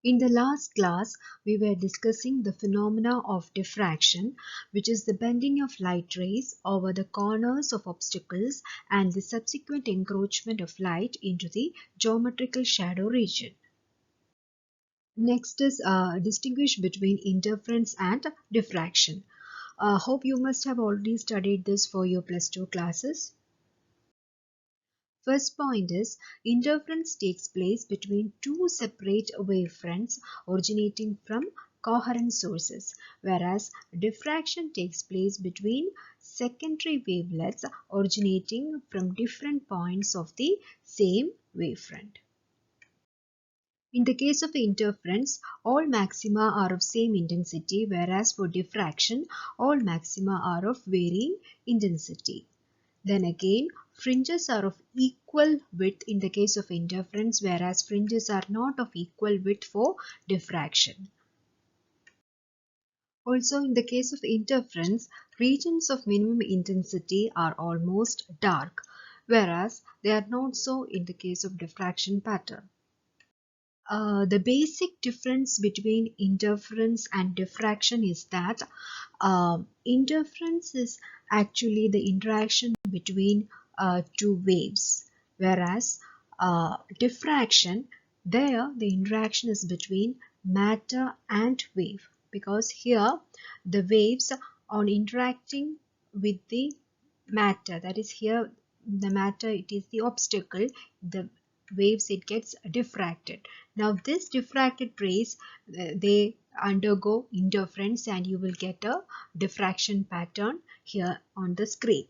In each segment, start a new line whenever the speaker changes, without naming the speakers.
In the last class, we were discussing the phenomena of diffraction, which is the bending of light rays over the corners of obstacles and the subsequent encroachment of light into the geometrical shadow region. Next is distinguish between interference and diffraction. Hope you must have already studied this for your plus 2 classes. First point is interference takes place between two separate wavefronts originating from coherent sources, whereas diffraction takes place between secondary wavelets originating from different points of the same wavefront. In the case of interference, all maxima are of same intensity, whereas for diffraction, all maxima are of varying intensity. Then again, fringes are of equal width in the case of interference, whereas fringes are not of equal width for diffraction. Also, in the case of interference, regions of minimum intensity are almost dark, whereas they are not so in the case of diffraction pattern. The basic difference between interference and diffraction is that interference is actually the interaction between two waves, whereas diffraction, there the interaction is between matter and wave, because here the waves are interacting with the matter, that is here the matter, it is the obstacle, the waves, it gets diffracted. Now this diffracted rays, they undergo interference and you will get a diffraction pattern here on the screen.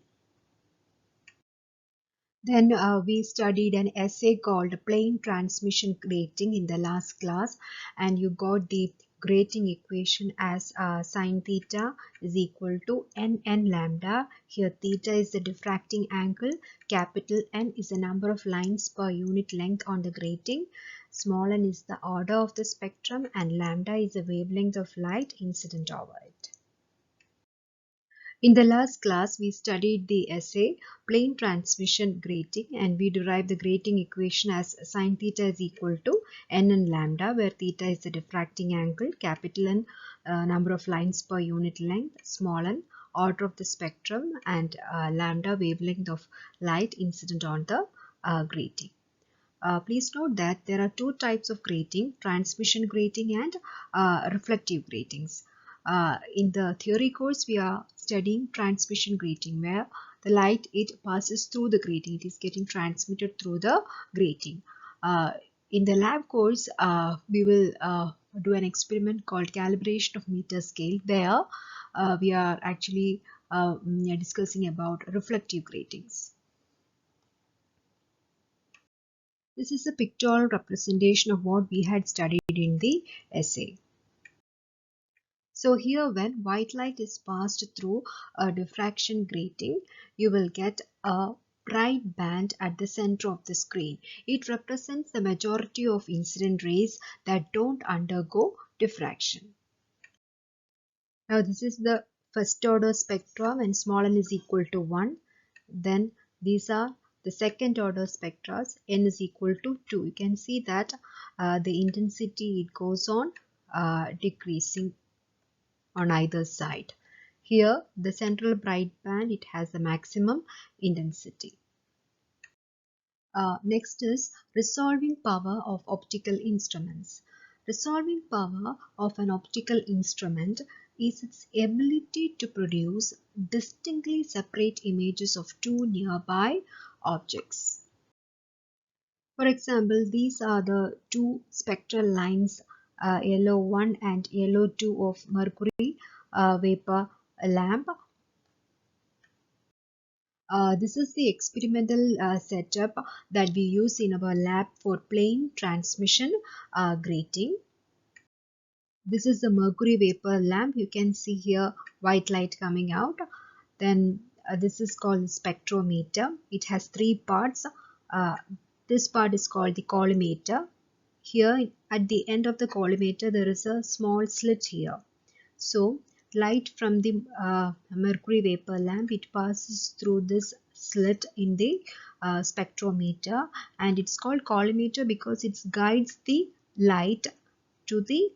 Then we studied an essay called plane transmission grating in the last class, and you got the grating equation as sine theta is equal to n lambda. Here theta is the diffracting angle, capital N is the number of lines per unit length on the grating, small n is the order of the spectrum, and lambda is the wavelength of light incident over it. In the last class, we studied the essay plane transmission grating, and we derived the grating equation as sine theta is equal to n lambda, where theta is the diffracting angle, capital N number of lines per unit length, small n order of the spectrum, and lambda wavelength of light incident on the grating. Please note that there are two types of grating, transmission grating and reflective gratings. In the theory course, we are studying transmission grating, where the light, it passes through the grating, it is getting transmitted through the grating. In the lab course, we will do an experiment called calibration of meter scale. There we are actually discussing about reflective gratings. This is a pictorial representation of what we had studied in the essay. So here, when white light is passed through a diffraction grating, you will get a bright band at the center of the screen. It represents the majority of incident rays that don't undergo diffraction. Now this is the first order spectrum when small n is equal to 1. Then these are the second order spectra, n is equal to 2. You can see that the intensity, it goes on decreasing on either side. Here the central bright band, it has the maximum intensity. Next is resolving power of optical instruments. Resolving power of an optical instrument is its ability to produce distinctly separate images of two nearby objects. For example, these are the two spectral lines, yellow 1 and yellow 2 of mercury vapor lamp. This is the experimental setup that we use in our lab for plane transmission grating. This is the mercury vapor lamp. You can see here white light coming out. Then this is called spectrometer. It has three parts. This part is called the collimator. Here at the end of the collimator, there is a small slit here. So light from the mercury vapor lamp, it passes through this slit in the spectrometer, and it's called collimator because it guides the light to the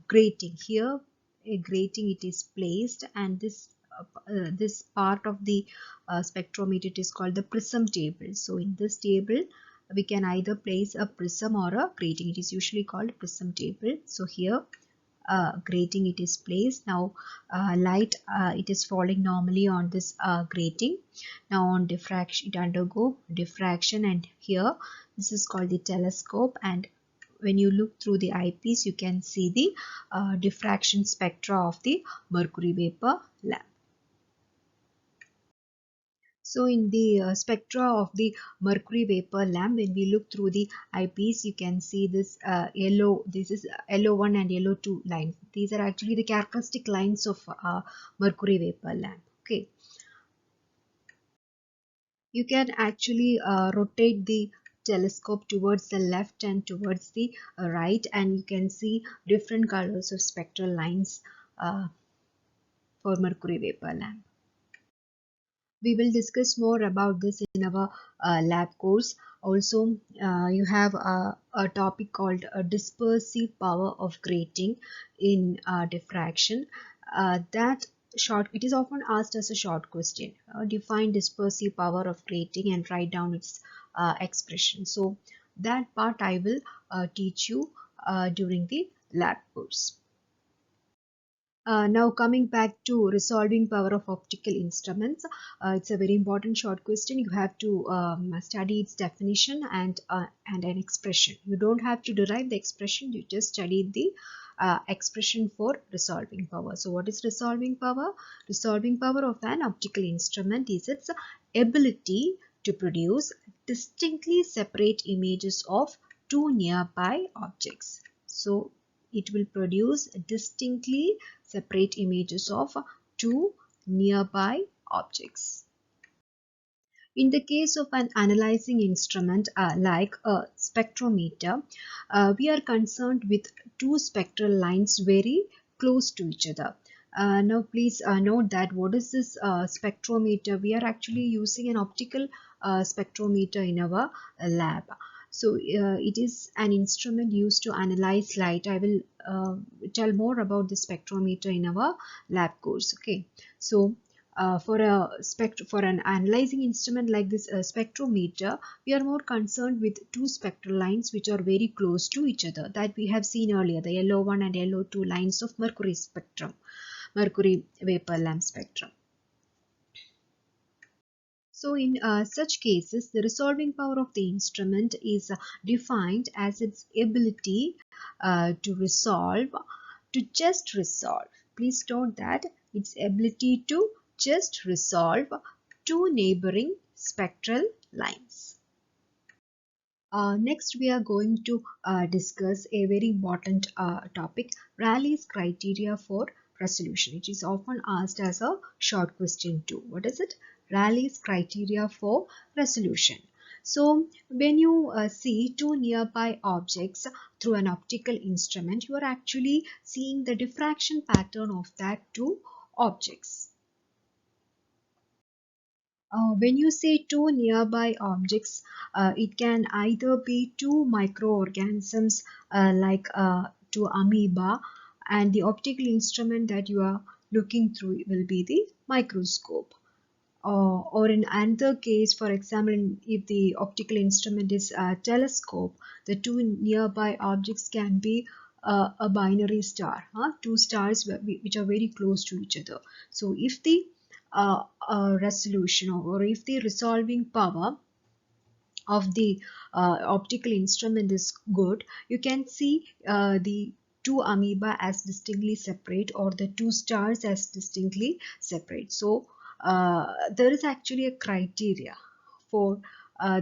grating. Here a grating it is placed, and this part of the spectrometer it is called the prism table. So in this table we can either place a prism or a grating. It is usually called prism table. So here grating it is placed. Now light it is falling normally on this grating. Now on diffraction it undergo diffraction, and here this is called the telescope, and when you look through the eyepiece you can see the diffraction spectra of the mercury vapor lamp. So in the spectra of the mercury vapor lamp, when we look through the eyepiece, you can see this yellow, this is yellow 1 and yellow 2 lines. These are actually the characteristic lines of mercury vapor lamp. Okay. You can actually rotate the telescope towards the left and towards the right, and you can see different colors of spectral lines for mercury vapor lamp. We will discuss more about this in our lab course. Also, you have a topic called dispersive power of grating in diffraction. That short, it is often asked as a short question. Define dispersive power of grating and write down its expression. So that part I will teach you during the lab course. Now coming back to resolving power of optical instruments, it's a very important short question. You have to study its definition and an expression. You don't have to derive the expression, you just study the expression for resolving power. So what is resolving power? Resolving power of an optical instrument is its ability to produce distinctly separate images of two nearby objects. So it will produce distinctly separate images of two nearby objects. In the case of an analyzing instrument like a spectrometer, we are concerned with two spectral lines very close to each other. Now please note that what is this spectrometer? We are actually using an optical spectrometer in our lab. So it is an instrument used to analyze light. I will tell more about the spectrometer in our lab course. Okay, so for an analyzing instrument like this spectrometer, we are more concerned with two spectral lines which are very close to each other, that we have seen earlier, the yellow 1 and yellow 2 lines of mercury spectrum, mercury vapor lamp spectrum. So in such cases, the resolving power of the instrument is defined as its ability to just resolve. Please note that its ability to just resolve two neighboring spectral lines. Next, we are going to discuss a very important topic, Rayleigh's criteria for resolution. It is often asked as a short question too. What is it? Rayleigh's criteria for resolution. So when you see two nearby objects through an optical instrument, you are actually seeing the diffraction pattern of that two objects. When you say two nearby objects, it can either be two microorganisms like two amoeba, and the optical instrument that you are looking through will be the microscope. Or in another case, for example, if the optical instrument is a telescope, the two nearby objects can be a binary star, two stars which are very close to each other. So if the resolution or if the resolving power of the optical instrument is good, you can see the two amoeba as distinctly separate or the two stars as distinctly separate. So there is actually a criteria for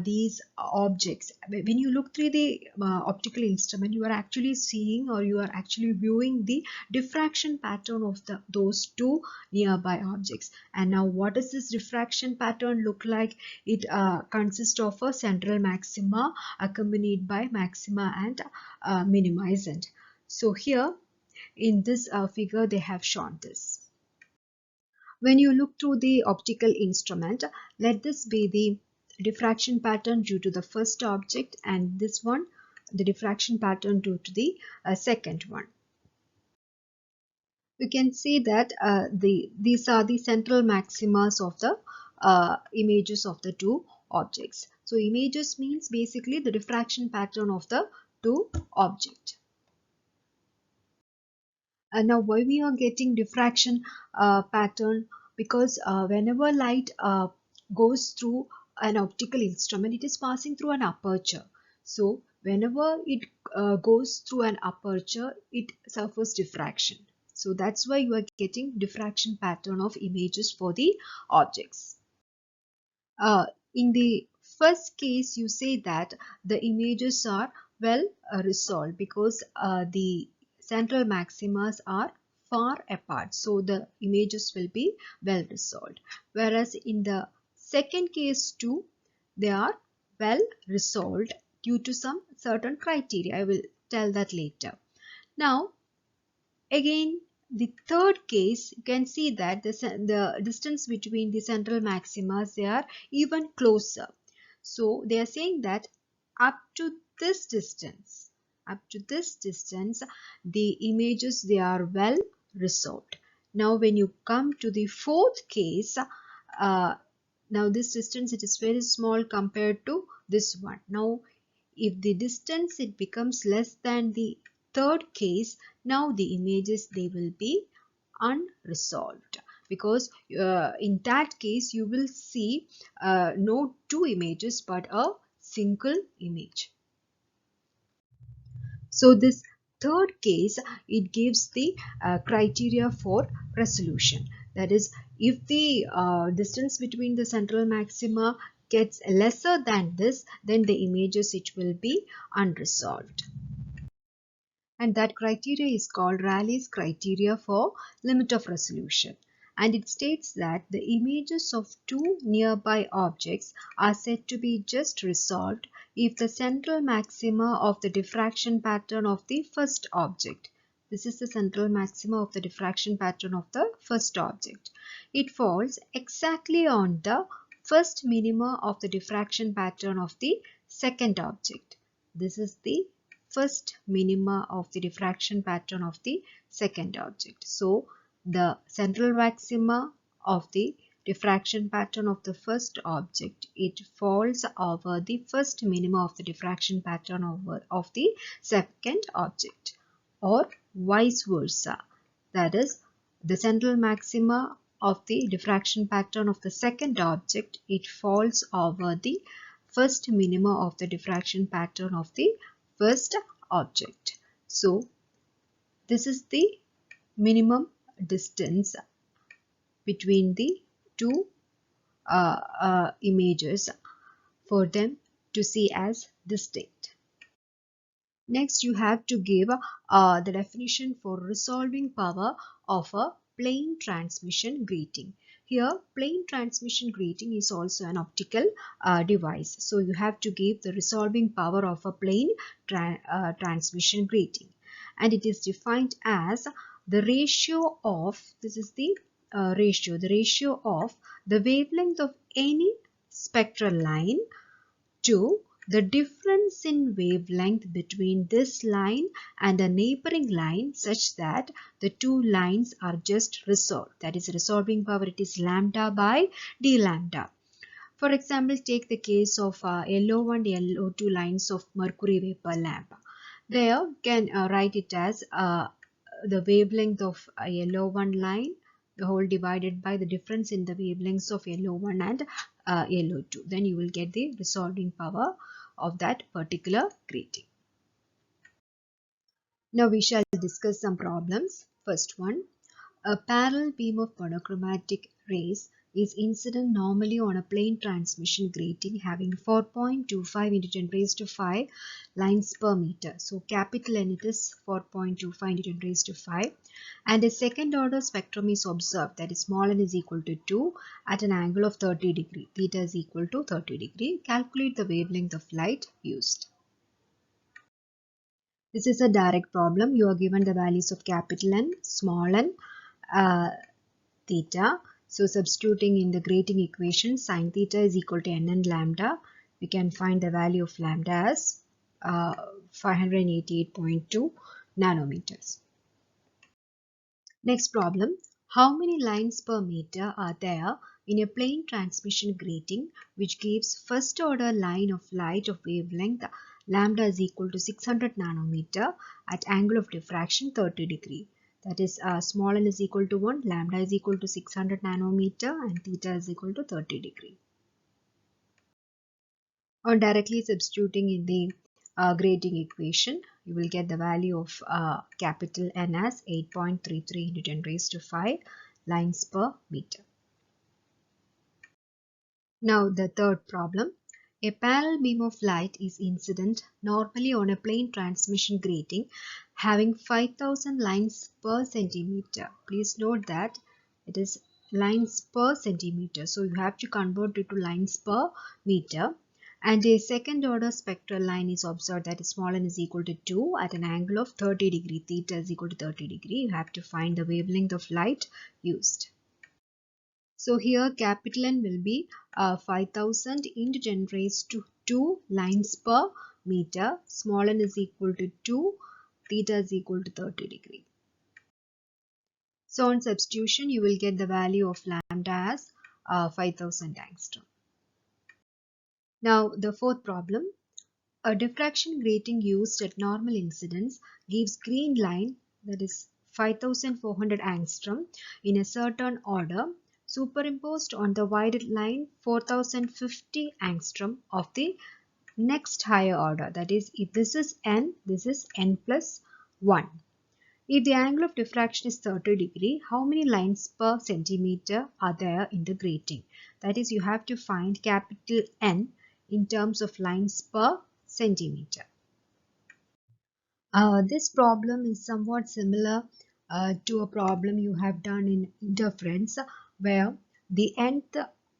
these objects. When you look through the optical instrument, you are actually seeing or you are actually viewing the diffraction pattern of those two nearby objects. And now what does this diffraction pattern look like? It consists of a central maxima accompanied by maxima and minimizant. So here in this figure they have shown this. When you look through the optical instrument, let this be the diffraction pattern due to the first object, and this one the diffraction pattern due to the second one. You can see that these are the central maximas of the images of the two objects. So images means basically the diffraction pattern of the two objects. And now why we are getting diffraction pattern? Because whenever light goes through an optical instrument, it is passing through an aperture. So whenever it goes through an aperture, it suffers diffraction. So that's why you are getting diffraction pattern of images for the objects. In the first case, you say that the images are well resolved because the central maximas are far apart. So the images will be well resolved. Whereas in the second case too, they are well resolved due to some certain criteria. I will tell that later. Now, again, the third case, you can see that the distance between the central maximas, they are even closer. So they are saying that up to this distance, the images, they are well resolved. Now when you come to the fourth case, now this distance, it is very small compared to this one. Now if the distance it becomes less than the third case, now the images, they will be unresolved, because in that case you will see no two images but a single image. So this third case, it gives the criteria for resolution. That is, if the distance between the central maxima gets lesser than this, then the images, it will be unresolved. And that criteria is called Rayleigh's criteria for limit of resolution. And it states that the images of two nearby objects are said to be just resolved if the central maxima of the diffraction pattern of the first object, this is the central maxima of the diffraction pattern of the first object, it falls exactly on the first minima of the diffraction pattern of the second object. This is the first minima of the diffraction pattern of the second object. So the central maxima of the diffraction pattern of the first object, it falls over the first minima of the diffraction pattern of the second object, or vice versa. That is, the central maxima of the diffraction pattern of the second object, it falls over the first minima of the diffraction pattern of the first object. So this is the minimum distance between the two images for them to see as distinct. Next, you have to give the definition for resolving power of a plane transmission grating. Here, plane transmission grating is also an optical device. So you have to give the resolving power of a plane transmission grating. And it is defined as the ratio of, this is the ratio of the wavelength of any spectral line to the difference in wavelength between this line and a neighboring line, such that the two lines are just resolved. That is, resolving power, it is lambda by d lambda. For example, take the case of LO1, LO2 lines of mercury vapor lamp. There you can write it as the wavelength of a LO1 line, the whole divided by the difference in the wavelengths of LO1 and LO2. Then you will get the resolving power of that particular grating. Now we shall discuss some problems. First one, a parallel beam of monochromatic rays is incident normally on a plane transmission grating having 4.25 into 10 raised to 5 lines per meter. So capital N, it is 4.25 into 10 raised to 5. And a second order spectrum is observed, that is small n is equal to 2 at an angle of 30 degree. Theta is equal to 30 degree. Calculate the wavelength of light used. This is a direct problem. You are given the values of capital N, small n, theta. So substituting in the grating equation, sin theta is equal to n and lambda, we can find the value of lambda as 588.2 nanometers. Next problem. How many lines per meter are there in a plane transmission grating which gives first order line of light of wavelength lambda is equal to 600 nanometer at angle of diffraction 30 degree? That is small n is equal to 1, lambda is equal to 600 nanometer and theta is equal to 30 degree. On directly substituting in the grating equation, you will get the value of capital N as 8.33 into 10 raised to 5 lines per meter. Now the third problem. A parallel beam of light is incident normally on a plane transmission grating having 5000 lines per centimeter. Please note that it is lines per centimeter. So you have to convert it to lines per meter. And a second order spectral line is observed, that is small n is equal to 2 at an angle of 30 degree. Theta is equal to 30 degree. You have to find the wavelength of light used. So here capital N will be 5000 into 10 raised to 2 lines per meter. Small n is equal to 2. Theta is equal to 30 degree. So on substitution, you will get the value of lambda as 5000 angstrom. Now the fourth problem. A diffraction grating used at normal incidence gives green line, that is 5400 angstrom in a certain order, superimposed on the wider line 4050 angstrom of the next higher order. That is, if this is n, this is n plus 1. If the angle of diffraction is 30 degree, how many lines per centimeter are there in the grating? That is, you have to find capital N in terms of lines per centimeter. This problem is somewhat similar to a problem you have done in interference, where the nth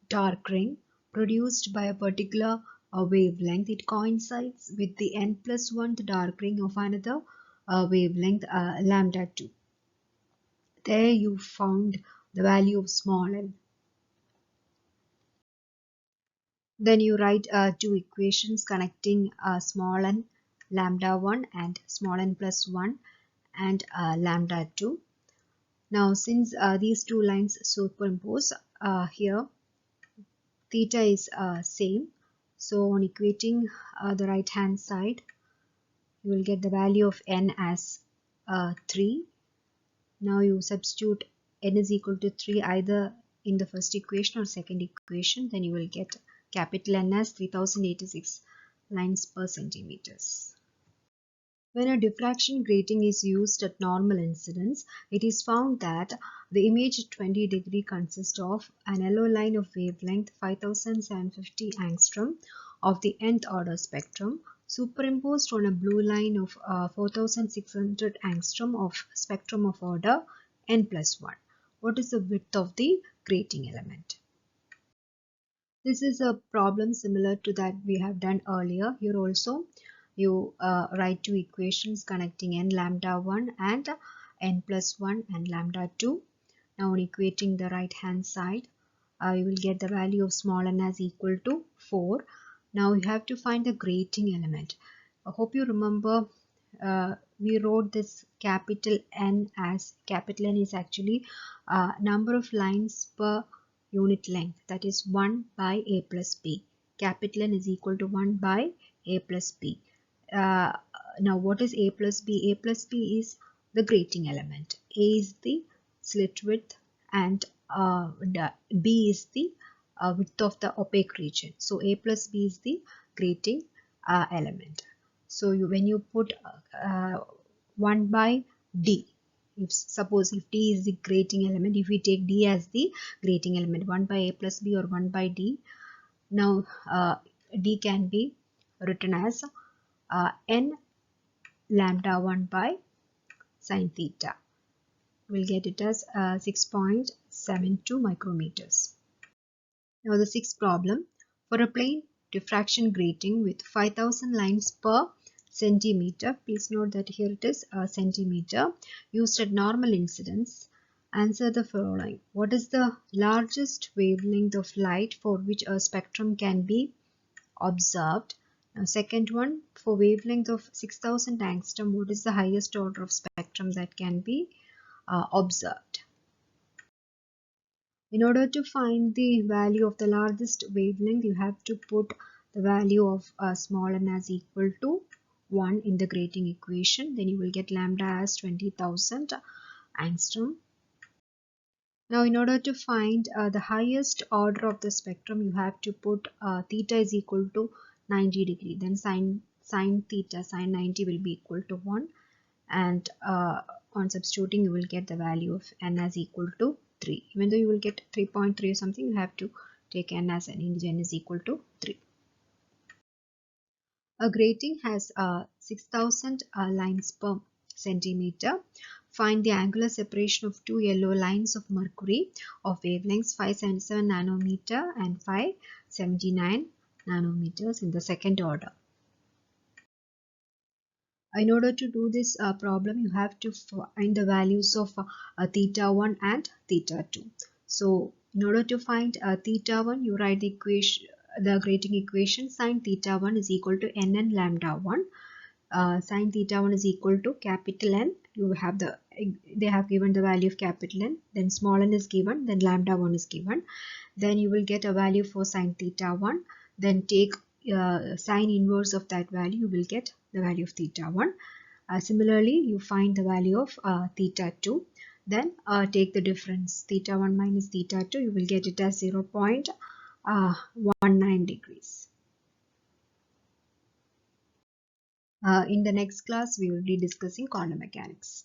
dark ring produced by a particular wavelength, it coincides with the n plus 1th dark ring of another wavelength lambda 2. There you found the value of small n. Then you write two equations connecting small n lambda 1 and small n plus 1 and lambda 2. Now since these two lines superimpose here, theta is same. So on equating the right hand side, you will get the value of n as 3. Now you substitute n is equal to 3 either in the first equation or second equation, then you will get capital N as 3086 lines per centimeters. When a diffraction grating is used at normal incidence, it is found that the image at 20 degree consists of an yellow line of wavelength 5750 angstrom of the nth order spectrum superimposed on a blue line of 4600 angstrom of spectrum of order n plus 1. What is the width of the grating element? This is a problem similar to that we have done earlier. Here also you write two equations connecting n lambda 1 and n plus 1 and lambda 2. Now on equating the right hand side, you will get the value of small n as equal to 4. Now you have to find the grating element. I hope you remember we wrote this capital N as capital N is actually number of lines per unit length, that is 1 by a plus b. Capital N is equal to 1 by a plus b. Now what is a plus b? A plus b is the grating element. A is the slit width and b is the width of the opaque region. So a plus b is the grating element. So when you put 1 by d, suppose if d is the grating element, if we take d as the grating element, 1 by a plus b or 1 by d, now d can be written as n lambda 1 by sine theta. We'll get it as 6.72 micrometers. Now the sixth problem. For a plane diffraction grating with 5000 lines per centimeter, please note that here it is a centimeter, used at normal incidence, answer the following. What is the largest wavelength of light for which a spectrum can be observed? Now, second one, for wavelength of 6000 angstrom, what is the highest order of spectrum that can be observed? In order to find the value of the largest wavelength, you have to put the value of small n as equal to 1 in the grating equation. Then you will get lambda as 20,000 angstrom. Now, in order to find the highest order of the spectrum, you have to put theta is equal to 90 degree. Then sine theta, sine 90 will be equal to 1. And on substituting, you will get the value of n as equal to 3. Even though you will get 3.3 or something, you have to take n as an integer, n is equal to 3. A grating has 6000 lines per centimeter. Find the angular separation of two yellow lines of mercury of wavelengths 577 nanometer and 579 nanometers in the second order. In order to do this problem, you have to find the values of theta 1 and theta 2. So in order to find theta 1, you write the equation, the grating equation, sine theta 1 is equal to n lambda 1. Sine theta 1 is equal to capital N. You have they have given the value of capital N, then small n is given, then lambda 1 is given. Then you will get a value for sine theta 1. Then take sine inverse of that value, you will get the value of theta 1. Similarly, you find the value of theta 2. Then take the difference, theta 1 minus theta 2, you will get it as 0.19 degrees. In the next class, we will be discussing quantum mechanics.